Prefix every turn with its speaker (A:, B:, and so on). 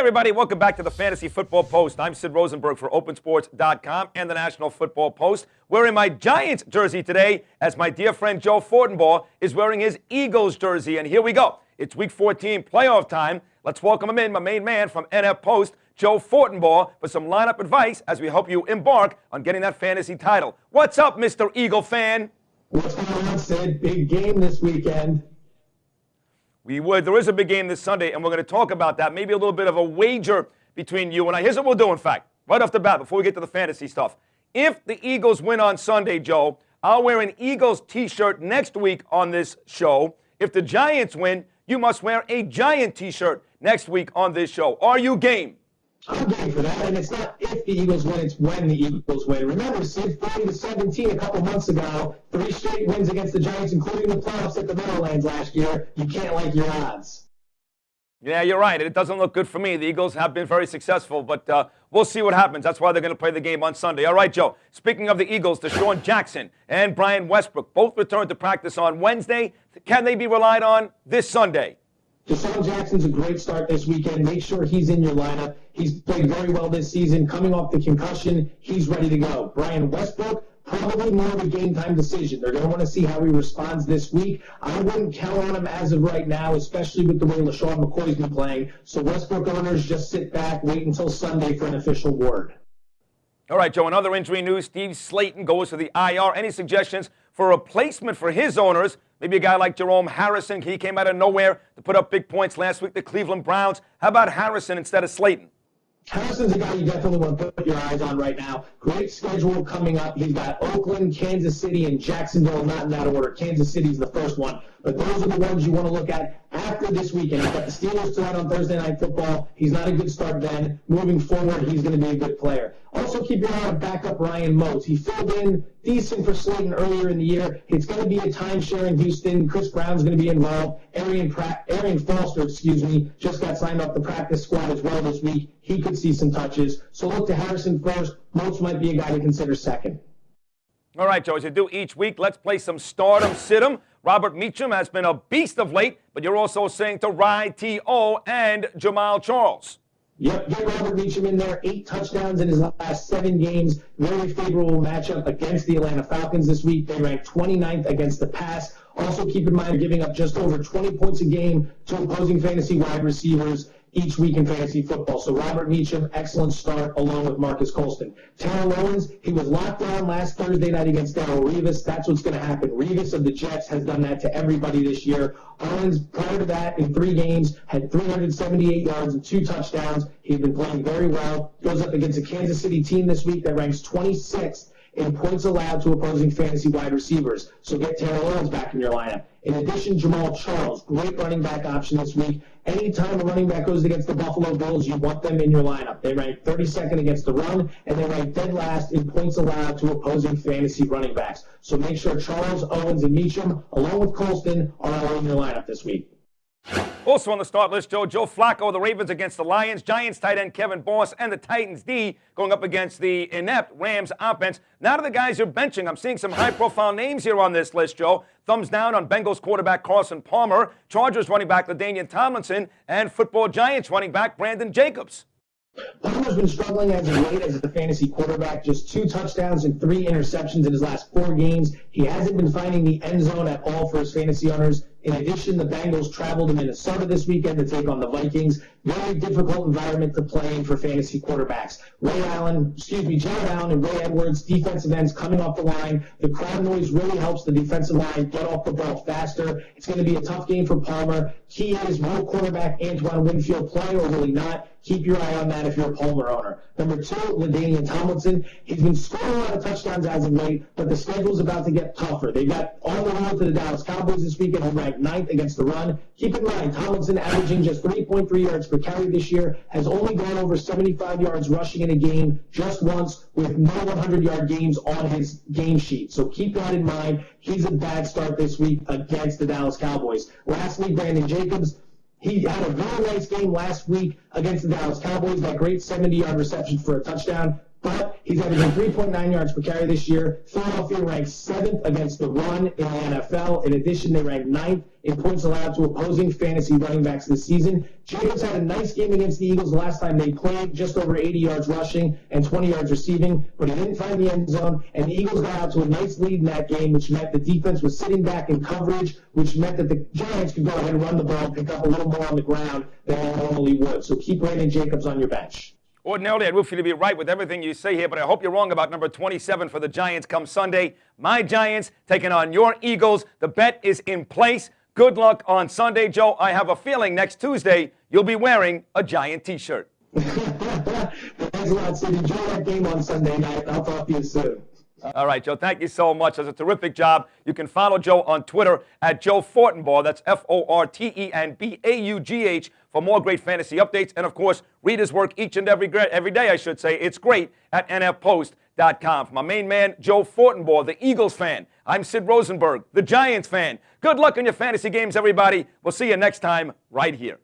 A: everybody, welcome back to the Fantasy Football Post. I'm Sid Rosenberg for OpenSports.com and the National Football Post. Wearing my Giants jersey today as my dear friend Joe Fortenbaugh is wearing his Eagles jersey. And here we go. It's Week 14 playoff time. Let's welcome him in, my main man from NF Post, Joe Fortenbaugh, for some lineup advice as we help you embark on getting that fantasy title. What's up, Mr. Eagle fan?
B: What's going on, Sid? Big game this weekend.
A: There is a big game this Sunday, and we're going to talk about that. Maybe a little bit of a wager between you and I. Here's what we'll do, in fact, right off the bat, before we get to the fantasy stuff. If the Eagles win on Sunday, Joe, I'll wear an Eagles T-shirt next week on this show. If the Giants win, you must wear a Giant T-shirt next week on this show. Are you game?
B: I'm game for that, and it's not if the Eagles win, it's when the Eagles win. Remember, Sid, 40-17 a couple months ago, 3 straight wins against the Giants, including the playoffs at the Meadowlands last year. You can't like your odds.
A: Yeah, you're right. It doesn't look good for me. The Eagles have been very successful, but we'll see what happens. That's why they're going to play the game on Sunday. All right, Joe. Speaking of the Eagles, Deshaun Jackson and Brian Westbrook both returned to practice on Wednesday. Can they be relied on this Sunday?
B: Deshaun Jackson's a great start this weekend. Make sure he's in your lineup. He's played very well this season. Coming off the concussion, he's ready to go. Brian Westbrook, probably more of a game-time decision. They're going to want to see how he responds this week. I wouldn't count on him as of right now, especially with the way LaShawn McCoy's been playing. So Westbrook owners, just sit back, wait until Sunday for an official word.
A: All right, Joe, another injury news. Steve Slayton goes to the IR. Any suggestions for a replacement for his owners? Maybe a guy like Jerome Harrison. He came out of nowhere to put up big points last week, the Cleveland Browns. How about Harrison instead of Slayton?
B: Harrison's a guy you definitely want to put your eyes on right now. Great schedule coming up. He's got Oakland, Kansas City, and Jacksonville, not in that order. Kansas City's the first one. But those are the ones you want to look at after this weekend. He's got the Steelers tonight on Thursday Night Football. He's not a good start then. Moving forward, he's going to be a good player. Also, keep your eye on backup Ryan Moats. He filled in decent for Slayton earlier in the year. It's going to be a timeshare in Houston. Chris Brown's going to be involved. Arian Foster, just got signed off the practice squad as well this week. He could see some touches. So look to Harrison first. Moats might be a guy to consider second.
A: All right, Joe, as you do each week, let's play some Stardom Sid'em. Robert Meacham has been a beast of late, but you're also saying to ride T.O. and Jamal Charles.
B: Yep, get Robert Meacham in there. 8 touchdowns in his last 7 games. Very favorable matchup against the Atlanta Falcons this week. They ranked 29th against the pass. Also keep in mind giving up just over 20 points a game to opposing fantasy wide receivers each week in fantasy football. So Robert Meacham, excellent start along with Marcus Colston. Terrell Owens, he was locked down last Thursday night against Darrelle Revis. That's what's going to happen. Revis of the Jets has done that to everybody this year. Owens, prior to that, in 3 games, had 378 yards and 2 touchdowns. He's been playing very well. Goes up against a Kansas City team this week that ranks 26th in points allowed to opposing fantasy wide receivers. So get Terrell Owens back in your lineup. In addition, Jamal Charles, great running back option this week. Anytime a running back goes against the Buffalo Bills, you want them in your lineup. They rank 32nd against the run, and they rank dead last in points allowed to opposing fantasy running backs. So make sure Charles, Owens, and Meacham, along with Colston, are all in your lineup this week.
A: Also on the start list, Joe Flacco, the Ravens against the Lions, Giants tight end Kevin Boss, and the Titans D going up against the inept Rams offense. Now to the guys you're benching. I'm seeing some high-profile names here on this list, Joe. Thumbs down on Bengals quarterback Carson Palmer, Chargers running back LaDainian Tomlinson, and football Giants running back Brandon Jacobs.
B: Palmer's been struggling as of late as a fantasy quarterback, just 2 touchdowns and 3 interceptions in his last 4 games. He hasn't been finding the end zone at all for his fantasy owners. In addition, the Bengals travel to Minnesota this weekend to take on the Vikings. Very difficult environment to play in for fantasy quarterbacks. Jared Allen and Ray Edwards, defensive ends coming off the line. The crowd noise really helps the defensive line get off the ball faster. It's going to be a tough game for Palmer. Key is, will quarterback Antoine Winfield play or will he not? Keep your eye on that if you're a Palmer owner. Number 2, LaDainian Tomlinson. He's been scoring a lot of touchdowns as of late, but the schedule's about to get tougher. They got on the road to the Dallas Cowboys this weekend, who ranked 9th against the run. Keep in mind, Tomlinson, averaging just 3.3 yards per carry this year, has only gone over 75 yards rushing in a game just once, with no 100-yard games on his game sheet. So keep that in mind. He's a bad start this week against the Dallas Cowboys. Lastly, Brandon Jacobs. He had a very nice game last week against the Dallas Cowboys, that great 70-yard reception for a touchdown, but He's averaging 3.9 yards per carry this year. Philadelphia ranks 7th against the run in the NFL. In addition, they rank 9th in points allowed to opposing fantasy running backs this season. Jacobs had a nice game against the Eagles the last time they played, just over 80 yards rushing and 20 yards receiving, but he didn't find the end zone, and the Eagles got out to a nice lead in that game, which meant the defense was sitting back in coverage, which meant that the Giants could go ahead and run the ball and pick up a little more on the ground than they normally would. So keep Brandon Jacobs on your bench.
A: Ordinarily, I'd root for you to be right with everything you say here, but I hope you're wrong about number 27 for the Giants come Sunday. My Giants taking on your Eagles. The bet is in place. Good luck on Sunday, Joe. I have a feeling next Tuesday you'll be wearing a Giant T-shirt.
B: Thanks a lot, Sid. Enjoy that game on Sunday night. I'll talk to you soon.
A: All right, Joe, thank you so much. That's a terrific job. You can follow Joe on Twitter at Joe Fortenbaugh. That's Fortenbaugh for more great fantasy updates. And, of course, read his work each and every day, I should say. It's great at nfpost.com. For my main man, Joe Fortenbaugh, the Eagles fan, I'm Sid Rosenberg, the Giants fan. Good luck in your fantasy games, everybody. We'll see you next time right here.